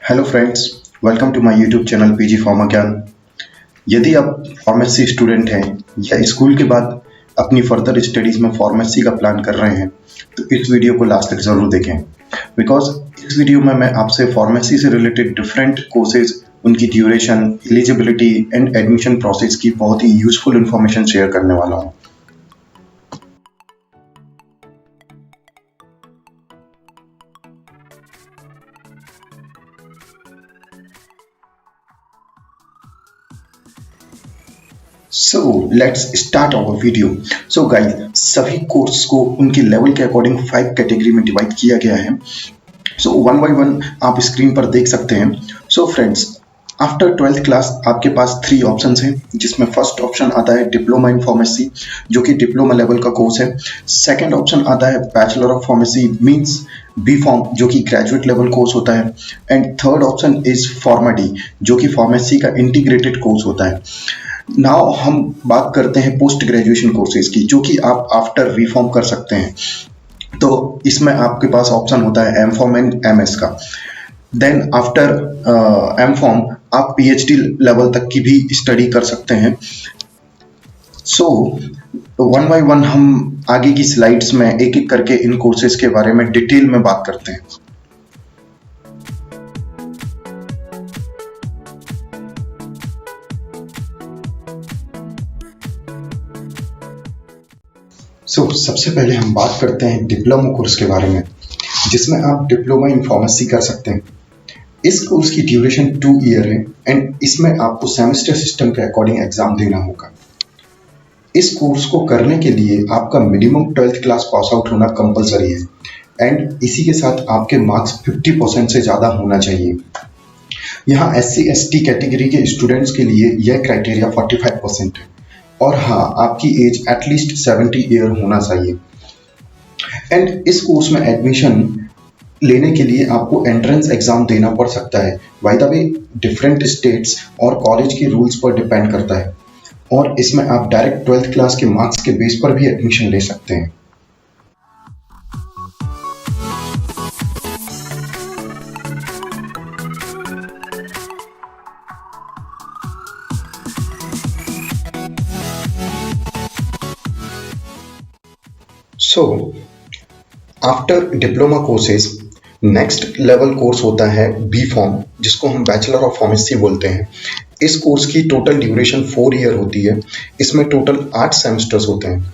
Hello friends, welcome to my YouTube channel PG pharma Gyan. यदि आप pharmacy student हैं या स्कूल के बाद अपनी फर्दर स्टडीज़ में फार्मेसी का प्लान कर रहे हैं तो इस वीडियो को लास्ट तक ज़रूर देखें, बिकॉज इस वीडियो में मैं आपसे फार्मेसी से रिलेटेड डिफरेंट कोर्सेज, उनकी duration, eligibility and admission process की बहुत ही यूजफुल इन्फॉर्मेशन शेयर करने वाला हूँ। So let's start our video. So guys, सभी कोर्स को उनके लेवल के अकॉर्डिंग 5 कैटेगरी में डिवाइड किया गया है। सो वन बाय वन आप स्क्रीन पर देख सकते हैं। So friends, after 12th class आपके पास 3 ऑप्शंस हैं, जिसमें फर्स्ट ऑप्शन आता है डिप्लोमा इन फार्मेसी, जो कि डिप्लोमा लेवल का कोर्स है। सेकंड ऑप्शन आता है bachelor of pharmacy means B Pharm, जो कि ग्रेजुएट लेवल कोर्स होता है। And third option is Pharm D, जो कि फार्मेसी का इंटीग्रेटेड कोर्स होता है। नाउ हम बात करते हैं पोस्ट ग्रेजुएशन कोर्सेज की, जो कि आप आफ्टर रीफॉर्म कर सकते हैं। तो इसमें आपके पास ऑप्शन होता है M Pharm and M S का। देन आफ्टर एम फॉर्म आप पीएचडी लेवल तक की भी स्टडी कर सकते हैं। सो वन बाय वन हम आगे की स्लाइड्स में एक एक करके इन कोर्सेज के बारे में डिटेल में बात करते हैं। सबसे पहले हम बात करते हैं डिप्लोमा कोर्स के बारे में, जिसमें आप डिप्लोमा इन फार्मेसी कर सकते हैं। इस कोर्स की ड्यूरेशन 2 ईयर है एंड इसमें आपको सेमेस्टर सिस्टम के अकॉर्डिंग एग्जाम देना होगा। इस कोर्स को करने के लिए आपका minimum 12th class pass out होना कंपलसरी है एंड इसी के साथ आपके मार्क्स 50% से ज़्यादा होना चाहिए। यहाँ SC ST कैटेगरी के स्टूडेंट्स के लिए यह क्राइटेरिया 45% है और हाँ, आपकी एज एटलीस्ट 70 ईयर होना चाहिए। एंड इस कोर्स में एडमिशन लेने के लिए आपको एंट्रेंस एग्जाम देना पड़ सकता है। By the way, different states और कॉलेज के रूल्स पर डिपेंड करता है और इसमें आप डायरेक्ट 12th क्लास के मार्क्स के बेस पर भी एडमिशन ले सकते हैं। So after diploma courses next level course होता है बी फॉर्म, जिसको हम बैचलर ऑफ फार्मेसी बोलते हैं। इस कोर्स की टोटल ड्यूरेशन 4 ईयर होती है। इसमें टोटल 8 सेमेस्टर्स होते हैं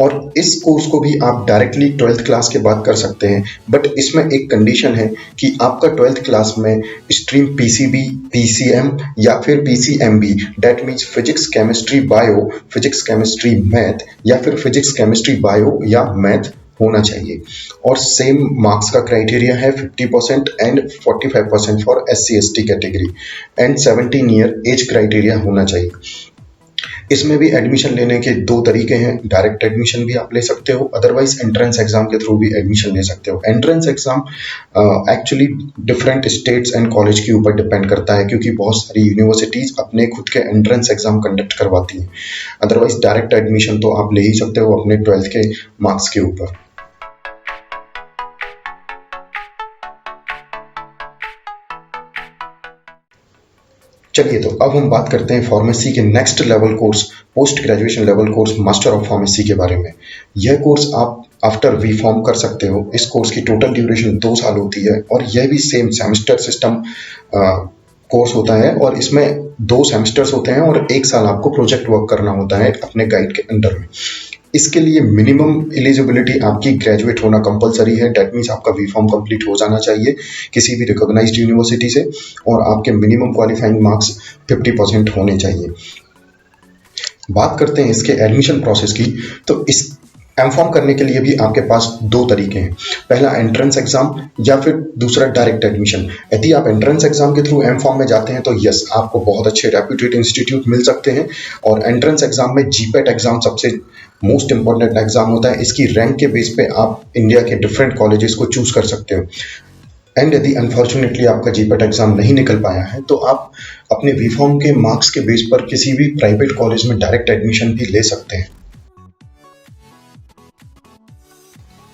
और इस कोर्स को भी आप डायरेक्टली 12th क्लास के बाद कर सकते हैं, बट इसमें एक कंडीशन है कि आपका 12th क्लास में स्ट्रीम पीसीबी, पीसीएम या फिर PCMB, that means physics chemistry bio, physics chemistry math या फिर फिजिक्स केमिस्ट्री बायो या मैथ होना चाहिए। और सेम मार्क्स का क्राइटेरिया है 50% and 45% for SC ST category and 17 year age criteria होना चाहिए। इसमें भी एडमिशन लेने के 2 तरीके हैं। डायरेक्ट एडमिशन भी आप ले सकते हो, अदरवाइज एंट्रेंस एग्जाम के थ्रू भी एडमिशन ले सकते हो। Entrance exam actually different states and college के ऊपर डिपेंड करता है, क्योंकि बहुत सारी यूनिवर्सिटीज अपने खुद के एंट्रेंस एग्जाम कंडक्ट करवाती हैं। अदरवाइज डायरेक्ट एडमिशन तो आप ले ही सकते हो अपने 12th के मार्क्स के ऊपर। चलिए, तो अब हम बात करते हैं फार्मेसी के next level course, post graduation level course master of pharmacy के बारे में। यह कोर्स आप आफ्टर वी फॉर्म कर सकते हो। इस कोर्स की टोटल ड्यूरेशन 2 साल होती है और यह भी सेम सेमेस्टर सिस्टम कोर्स होता है और इसमें 2 सेमेस्टर्स होते हैं और 1 साल आपको प्रोजेक्ट वर्क करना होता है अपने गाइड के अंडर में। इसके लिए मिनिमम एलिजिबिलिटी आपकी ग्रेजुएट होना कंपलसरी है। डेट मीन्स आपका वी फॉर्म कंप्लीट हो जाना चाहिए किसी भी रिकॉग्नाइज्ड यूनिवर्सिटी से और आपके मिनिमम क्वालिफाइंग मार्क्स 50% होने चाहिए। बात करते हैं इसके एडमिशन प्रोसेस की। तो इस एम फॉर्म करने के लिए भी आपके पास 2 तरीके हैं। पहला एंट्रेंस एग्जाम या फिर दूसरा डायरेक्ट एडमिशन। यदि आप एंट्रेंस एग्जाम के थ्रू एम फॉर्म में जाते हैं तो यस, आपको बहुत अच्छे रेप्यूटेड इंस्टीट्यूट मिल सकते हैं और एंट्रेंस एग्जाम में जीपेट एग्जाम सबसे मोस्ट इंपॉर्टेंट एग्जाम होता है। इसकी रैंक के बेस पे आप इंडिया के डिफरेंट कॉलेजेस को चूज कर सकते हो। एंड यदि अनफॉर्चुनेटली आपका जीपेट एग्जाम नहीं निकल पाया है तो आप अपने वी फॉर्म के मार्क्स के बेस पर किसी भी प्राइवेट कॉलेज में डायरेक्ट एडमिशन भी ले सकते हैं।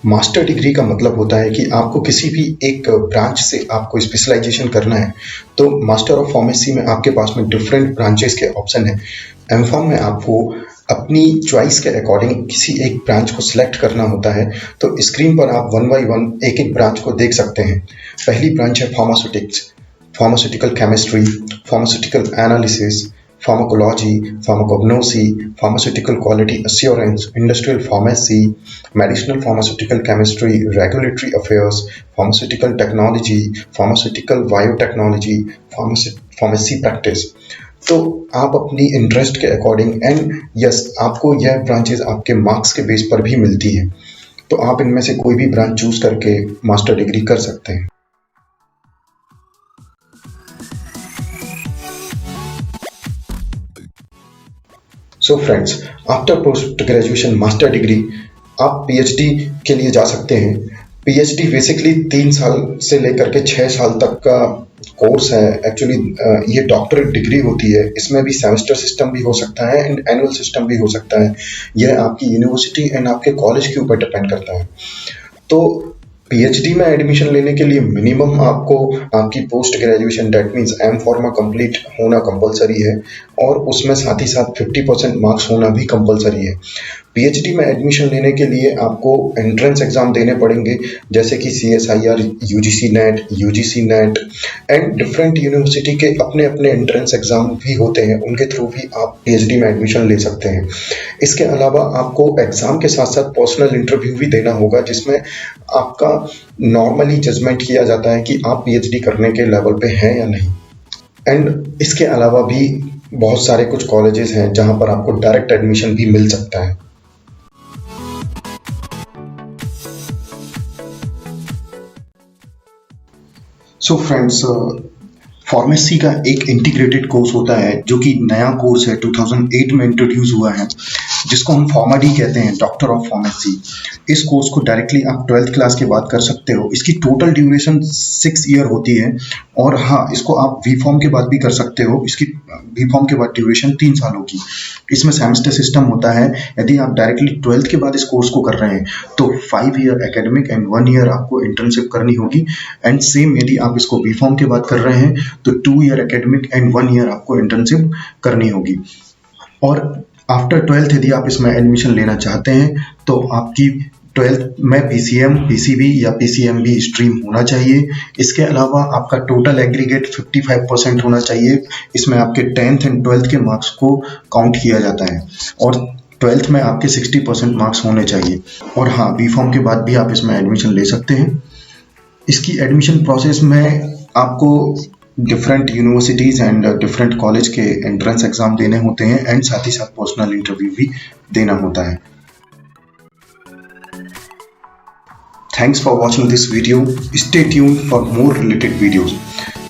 मास्टर डिग्री का मतलब होता है कि आपको किसी भी एक ब्रांच से आपको स्पेशलाइजेशन करना है, तो मास्टर ऑफ फार्मेसी में आपके पास में डिफरेंट ब्रांचेस के ऑप्शन है। एमफार्म में आपको अपनी चॉइस के अकॉर्डिंग किसी एक ब्रांच को सिलेक्ट करना होता है। तो स्क्रीन पर आप वन बाय वन एक एक ब्रांच को देख सकते हैं। पहली ब्रांच है pharmaceutics, pharmaceutical chemistry, pharmaceutical analysis, pharmacology, pharmacognosy, pharmaceutical quality assurance, industrial pharmacy, medicinal pharmaceutical chemistry, regulatory affairs, pharmaceutical technology, pharmaceutical biotechnology, pharmacy practice. तो आप अपनी इंटरेस्ट के अकॉर्डिंग एंड यस आपको यह ब्रांचेस आपके मार्क्स के बेस पर भी मिलती है। तो आप इनमें से कोई भी ब्रांच चूज करके मास्टर डिग्री कर सकते हैं। So friends, after post graduation master degree आप पीएचडी के लिए जा सकते हैं। पीएचडी बेसिकली 3 साल से लेकर के 6 साल तक का कोर्स है। एक्चुअली ये डॉक्टरेट डिग्री होती है। इसमें भी सेमेस्टर सिस्टम भी हो सकता है एंड एनुअल सिस्टम भी हो सकता है। यह आपकी यूनिवर्सिटी एंड आपके कॉलेज के ऊपर डिपेंड करता है। तो पीएचडी में एडमिशन लेने के लिए मिनिमम आपको आपकी post graduation that means M Pharma complete होना कंपलसरी है और उसमें साथ ही साथ 50% मार्क्स होना भी कंपलसरी है। पीएचडी में एडमिशन लेने के लिए आपको एंट्रेंस एग्जाम देने पड़ेंगे, जैसे कि CSIR, UGC net, UGC net and different university के अपने अपने एंट्रेंस एग्जाम भी होते हैं। उनके थ्रू भी आप पीएचडी में एडमिशन ले सकते हैं। इसके अलावा आपको एग्जाम के साथ साथ पर्सनल इंटरव्यू भी देना होगा, जिसमें आपका नॉर्मली जजमेंट किया जाता है कि आप पीएचडी करने के लेवल पे हैं या नहीं। एंड इसके अलावा भी बहुत सारे कुछ कॉलेजेस हैं जहां पर आपको डायरेक्ट एडमिशन भी मिल सकता है। सो फ्रेंड्स, फार्मेसी का एक इंटीग्रेटेड कोर्स होता है जो कि नया कोर्स है, 2008 में इंट्रोड्यूस हुआ है, जिसको हम फार्माडी कहते हैं, डॉक्टर ऑफ फार्मेसी। इस कोर्स को डायरेक्टली आप 12th क्लास के बाद कर सकते हो। इसकी टोटल ड्यूरेशन 6 ईयर होती है और हाँ, इसको आप वी फॉर्म के बाद भी कर सकते हो। इसकी वी फॉर्म के बाद ड्यूरेशन 3 साल होगी। इसमें सेमेस्टर सिस्टम होता है। यदि आप डायरेक्टली 12th के बाद इस कोर्स को कर रहे हैं तो 5 ईयर एकेडमिक एंड 1 ईयर आपको इंटर्नशिप करनी होगी। एंड सेम यदि आप इसको बी फॉर्म के बाद कर रहे हैं तो 2 ईयर एकेडमिक एंड 1 ईयर आपको इंटर्नशिप करनी होगी। और आफ्टर 12th यदि आप इसमें एडमिशन लेना चाहते हैं तो आपकी 12th में पीसीएम, पीसीबी या पीसीएमबी स्ट्रीम होना चाहिए। इसके अलावा आपका टोटल एग्रीगेट 55% होना चाहिए। इसमें आपके 10th एंड 12th के मार्क्स को काउंट किया जाता है और 12th में आपके 60% मार्क्स होने चाहिए। और हाँ, बी फॉर्म के बाद भी आप इसमें एडमिशन ले सकते हैं। इसकी एडमिशन प्रोसेस में आपको different universities and different college के एंट्रेंस एग्जाम देने होते हैं एंड साथ ही साथ पर्सनल इंटरव्यू भी देना होता है। Thanks for watching this video. Stay tuned for more related videos.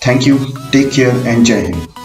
Thank you. Take care and Jai Hind.